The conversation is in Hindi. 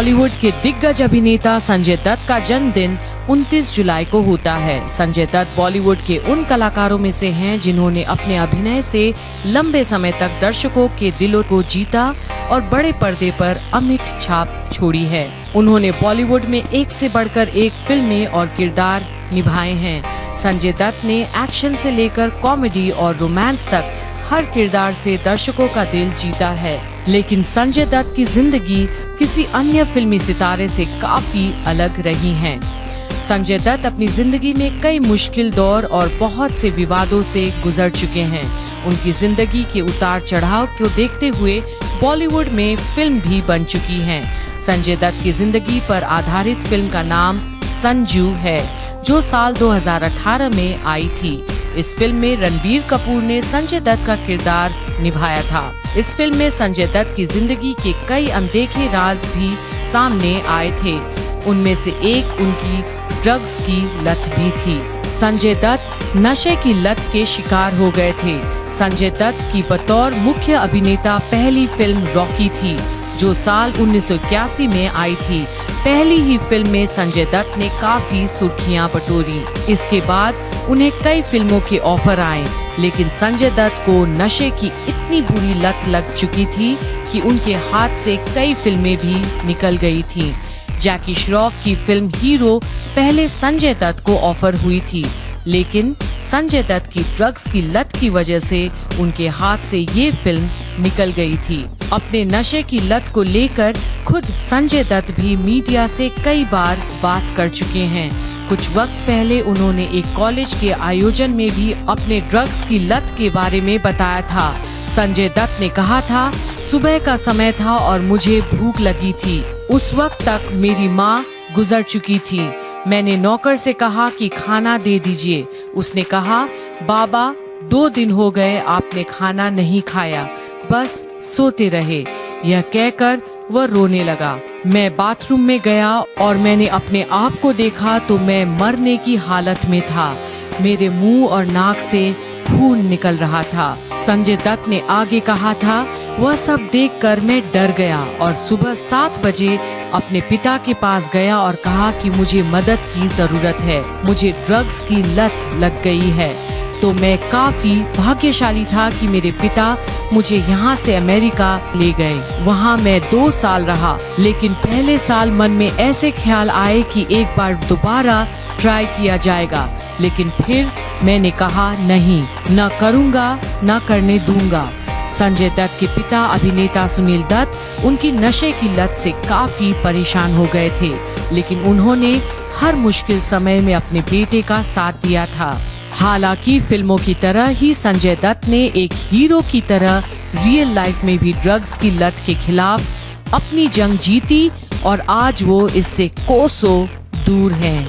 बॉलीवुड के दिग्गज अभिनेता संजय दत्त का जन्मदिन 29 जुलाई को होता है। संजय दत्त बॉलीवुड के उन कलाकारों में से हैं जिन्होंने अपने अभिनय से लंबे समय तक दर्शकों के दिलों को जीता और बड़े पर्दे पर अमिट छाप छोड़ी है। उन्होंने बॉलीवुड में एक से बढ़कर एक फिल्में और किरदार निभाए हैं। संजय दत्त ने एक्शन से लेकर कॉमेडी और रोमांस तक हर किरदार से दर्शकों का दिल जीता है। लेकिन संजय दत्त की जिंदगी किसी अन्य फिल्मी सितारे से काफी अलग रही है। संजय दत्त अपनी जिंदगी में कई मुश्किल दौर और बहुत से विवादों से गुजर चुके हैं। उनकी जिंदगी के उतार चढ़ाव को देखते हुए बॉलीवुड में फिल्म भी बन चुकी है। संजय दत्त की जिंदगी पर आधारित फिल्म का नाम संजू है, जो साल 2018 में आई थी। इस फिल्म में रणबीर कपूर ने संजय दत्त का किरदार निभाया था। इस फिल्म में संजय दत्त की जिंदगी के कई अनदेखे राज भी सामने आए थे। उनमें से एक उनकी ड्रग्स की लत भी थी। संजय दत्त नशे की लत के शिकार हो गए थे। संजय दत्त की बतौर मुख्य अभिनेता पहली फिल्म रॉकी थी, जो साल 1981 में आई थी। पहली ही फिल्म में संजय दत्त ने काफी सुर्खियां बटोरी। इसके बाद उन्हें कई फिल्मों के ऑफर आए, लेकिन संजय दत्त को नशे की इतनी बुरी लत लग चुकी थी कि उनके हाथ से कई फिल्में भी निकल गई थीं। जैकी श्रॉफ की फिल्म हीरो पहले संजय दत्त को ऑफर हुई थी, लेकिन संजय दत्त की ड्रग्स की लत की वजह से उनके हाथ से ये फिल्म निकल गई थी। अपने नशे की लत को लेकर खुद संजय दत्त भी मीडिया से कई बार बात कर चुके हैं। कुछ वक्त पहले उन्होंने एक कॉलेज के आयोजन में भी अपने ड्रग्स की लत के बारे में बताया था। संजय दत्त ने कहा था, सुबह का समय था और मुझे भूख लगी थी। उस वक्त तक मेरी माँ गुजर चुकी थी। मैंने नौकर से कहा कि खाना दे दीजिए। उसने कहा, बाबा 2 दिन हो गए आपने खाना नहीं खाया, बस सोते रहे। यह कहकर वह रोने लगा। मैं बाथरूम में गया और मैंने अपने आप को देखा तो मैं मरने की हालत में था। मेरे मुंह और नाक से खून निकल रहा था। संजय दत्त ने आगे कहा था, वह सब देखकर मैं डर गया और सुबह 7 बजे अपने पिता के पास गया और कहा कि मुझे मदद की जरूरत है, मुझे ड्रग्स की लत लग गई है। तो मैं काफी भाग्यशाली था कि मेरे पिता मुझे यहाँ से अमेरिका ले गए। वहाँ मैं 2 साल रहा, लेकिन पहले साल मन में ऐसे ख्याल आए कि एक बार दोबारा ट्राई किया जाएगा, लेकिन फिर मैंने कहा नहीं, न करूँगा, न करने दूंगा। संजय दत्त के पिता अभिनेता सुनील दत्त उनकी नशे की लत से काफी परेशान हो गए थे, लेकिन उन्होंने हर मुश्किल समय में अपने बेटे का साथ दिया था। हालांकि फिल्मों की तरह ही संजय दत्त ने एक हीरो की तरह रियल लाइफ में भी ड्रग्स की लत के खिलाफ अपनी जंग जीती और आज वो इससे कोसों दूर हैं।